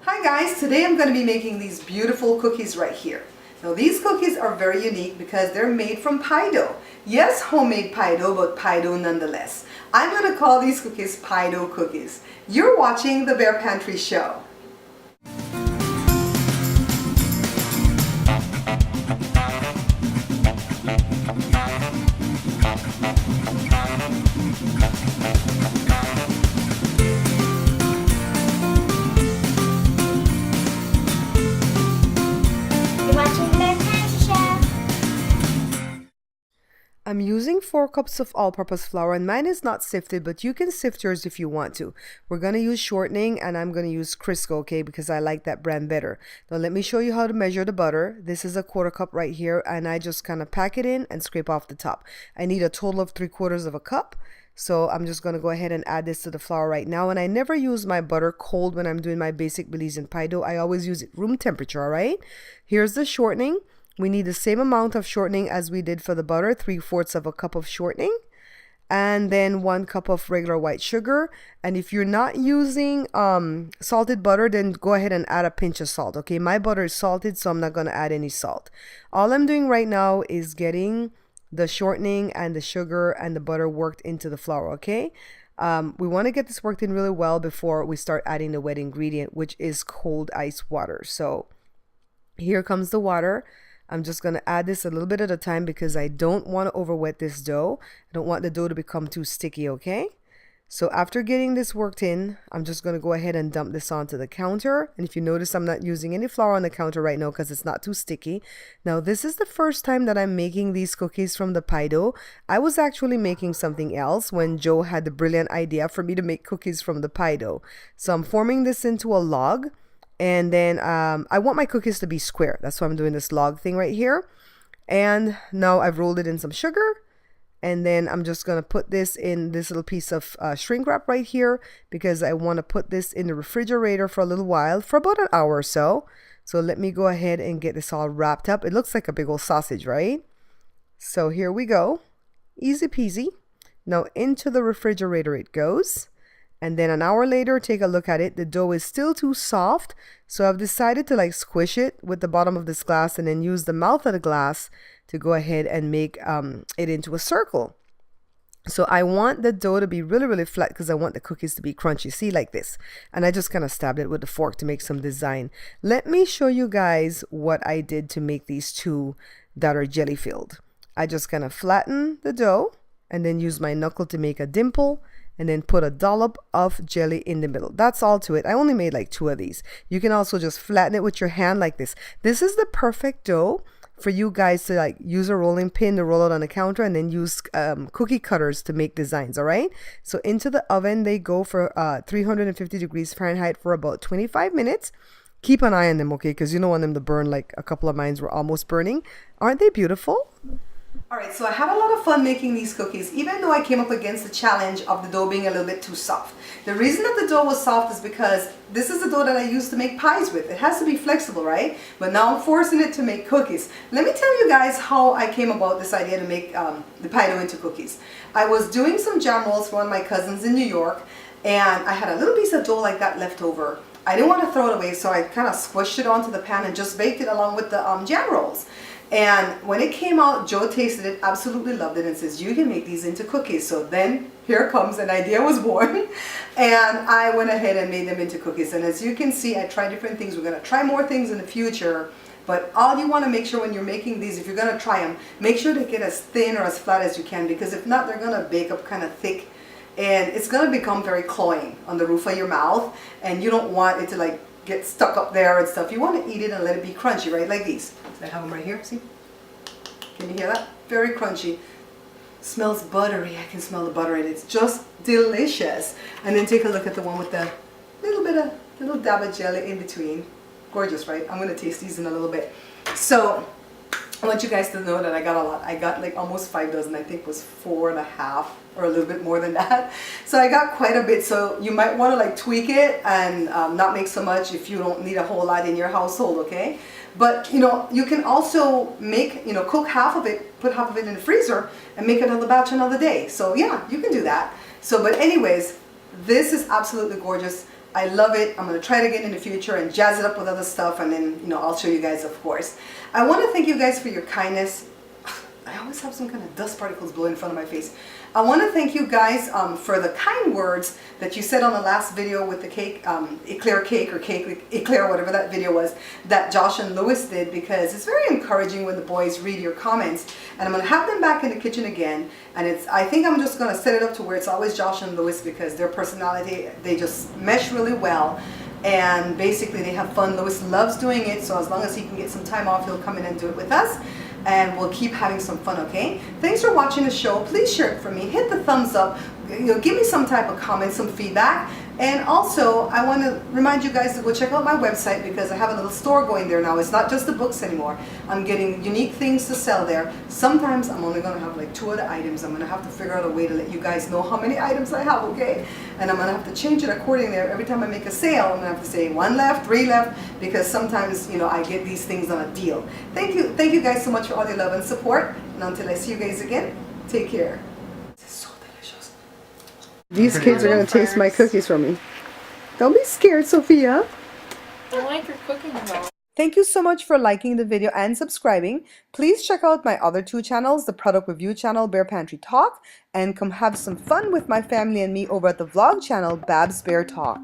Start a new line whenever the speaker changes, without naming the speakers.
Hi guys, today I'm going to be making these beautiful cookies right here. Now these cookies are very unique because they're made from pie dough. Yes, homemade pie dough, but pie dough nonetheless. I'm going to call these cookies pie dough cookies. You're watching the Bear Pantry Show. I'm using 4 cups of all-purpose flour, and mine is not sifted, but you can sift yours if you want to. We're going to use shortening, and I'm going to use Crisco, okay, because I like that brand better. Now let me show you how to measure the butter. This is a 1/4 cup right here, and I just kind of pack it in and scrape off the top. I need a total of 3/4 of a cup. So I'm just going to go ahead and add this to the flour right now. And I never use my butter cold when I'm doing my basic Belizean pie dough. I always use it room temperature, all right? Here's the shortening. We need the same amount of shortening as we did for the butter, 3/4 of a cup of shortening, and then 1 cup of regular white sugar. And if you're not using salted butter, then go ahead and add a pinch of salt. Okay, my butter is salted, so I'm not going to add any salt. All I'm doing right now is getting the shortening and the sugar and the butter worked into the flour. Okay, we want to get this worked in really well before we start adding the wet ingredient, which is cold ice water. So here comes the water. I'm just going to add this a little bit at a time because I don't want to over wet this dough. I don't want the dough to become too sticky, okay? So after getting this worked in, I'm just going to go ahead and dump this onto the counter. And if you notice, I'm not using any flour on the counter right now because it's not too sticky. Now, this is the first time that I'm making these cookies from the pie dough. I was actually making something else when Joe had the brilliant idea for me to make cookies from the pie dough. So I'm forming this into a log. And then I want my cookies to be square. That's why I'm doing this log thing right here. And now I've rolled it in some sugar. And then I'm just going to put this in this little piece of shrink wrap right here because I want to put this in the refrigerator for a little while, for about an hour or so. So let me go ahead and get this all wrapped up. It looks like a big old sausage, right? So here we go. Easy peasy. Now into the refrigerator it goes. And then an hour later, take a look at it. The dough is still too soft. So I've decided to like squish it with the bottom of this glass and then use the mouth of the glass to go ahead and make it into a circle. So I want the dough to be really, really flat because I want the cookies to be crunchy. See, like this. And I just kind of stabbed it with the fork to make some design. Let me show you guys what I did to make these two that are jelly filled. I just kind of flatten the dough and then use my knuckle to make a dimple. And then put a dollop of jelly in the middle. That's all to it. I only made like 2 of these. You can also just flatten it with your hand like this. This is the perfect dough for you guys to like use a rolling pin to roll it on the counter and then use cookie cutters to make designs, all right? So into the oven they go for 350 degrees Fahrenheit for about 25 minutes. Keep an eye on them, okay? Because you don't want them to burn. Like a couple of mine were almost burning. Aren't they beautiful? Alright, so I had a lot of fun making these cookies, even though I came up against the challenge of the dough being a little bit too soft. The reason that the dough was soft is because this is the dough that I used to make pies with. It has to be flexible, right? But now I'm forcing it to make cookies. Let me tell you guys how I came about this idea to make the pie dough into cookies. I was doing some jam rolls for one of my cousins in New York, and I had a little piece of dough like that left over. I didn't want to throw it away, so I kind of squished it onto the pan and just baked it along with the jam rolls. And when it came out, Joe tasted it, absolutely loved it, and says, you can make these into cookies. So then here comes, an idea was born. And I went ahead and made them into cookies. And as you can see, I tried different things. We're going to try more things in the future. But all you want to make sure when you're making these, if you're going to try them, make sure they get as thin or as flat as you can. Because if not, they're going to bake up kind of thick. And it's going to become very cloying on the roof of your mouth. And you don't want it to like get stuck up there and stuff. You want to eat it and let it be crunchy, right? Like these. I have them right here, see? Can you hear that? Very crunchy. Smells buttery. I can smell the butter in it. It's just delicious. And then take a look at the one with the little dab of jelly in between. Gorgeous, right? I'm going to taste these in a little bit. So I want you guys to know that I got a lot. I got like almost 5 dozen. I think it was 4.5 or a little bit more than that. So I got quite a bit. So you might want to like tweak it and not make so much if you don't need a whole lot in your household, okay? But you know, you can also make, you know, cook half of it, put half of it in the freezer and make another batch another day. So yeah, you can do that. So, but anyways, This is absolutely gorgeous. I love it. I'm going to try it again in the future and jazz it up with other stuff, and then, you know, I'll show you guys, of course. I want to thank you guys for your kindness. I always have some kind of dust particles blowing in front of my face. I want to thank you guys for the kind words that you said on the last video with the cake, eclair cake or cake eclair, whatever that video was, that Josh and Lewis did, because it's very encouraging when the boys read your comments. And I'm going to have them back in the kitchen again. And I think I'm just going to set it up to where it's always Josh and Lewis, because their personality, they just mesh really well. And basically they have fun. Lewis loves doing it, so as long as he can get some time off, he'll come in and do it with us. And we'll keep having some fun, okay? Thanks for watching the show. Please share it for me. Hit the thumbs up. You know, give me some type of comment, some feedback. And also, I want to remind you guys to go check out my website, because I have a little store going there now. It's not just the books anymore. I'm getting unique things to sell there. Sometimes I'm only going to have like 2 other items. I'm going to have to figure out a way to let you guys know how many items I have, okay? And I'm going to have to change it accordingly. Every time I make a sale, I'm going to have to say 1 left, 3 left, because sometimes, you know, I get these things on a deal. Thank you guys so much for all your love and support. And until I see you guys again, take care. These kids are going to taste my cookies from me. Don't be scared, Sophia.
I like your cooking though.
Thank you so much for liking the video and subscribing. Please check out my other 2 channels, the product review channel, Bear Pantry Talk, and come have some fun with my family and me over at the vlog channel, Babs Bear Talk.